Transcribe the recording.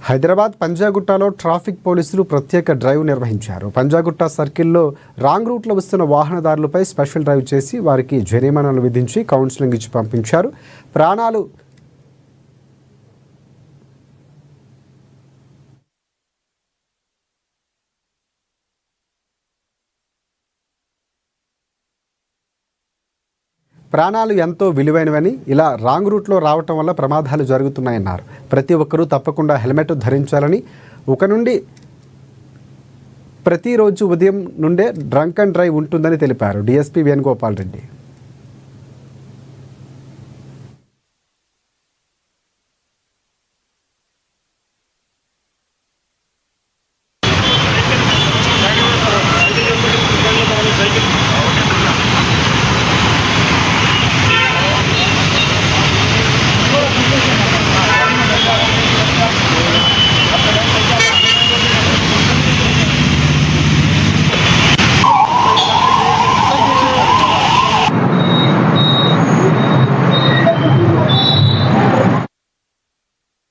Hyderabad పంజాగుట్టలో traffic పోలీసులు ప్రత్యేక drive నిర్వహించారు. పంజాగుట్ట సర్కిల్లో రాంగ్ రూట్లో వస్తున్న వాహనదారులపై స్పెషల్ డ్రైవ్ చేసి వారికి జరిమానాలు విధించి కౌన్సిలింగ్ ఇచ్చి పంపించారు. ప్రాణాలు ఎంతో విలువైనవని, ఇలా రాంగ్ రూట్లో రావటం వల్ల ప్రమాదాలు జరుగుతున్నాయన్నారు. ప్రతి ఒక్కరూ తప్పకుండా హెల్మెట్ ధరించాలని, నుండి ప్రతిరోజు ఉదయం నుండే డ్రంక్ అండ్ డ్రైవ్ ఉంటుందని తెలిపారు డీఎస్పీ వేణుగోపాల్ రెడ్డి.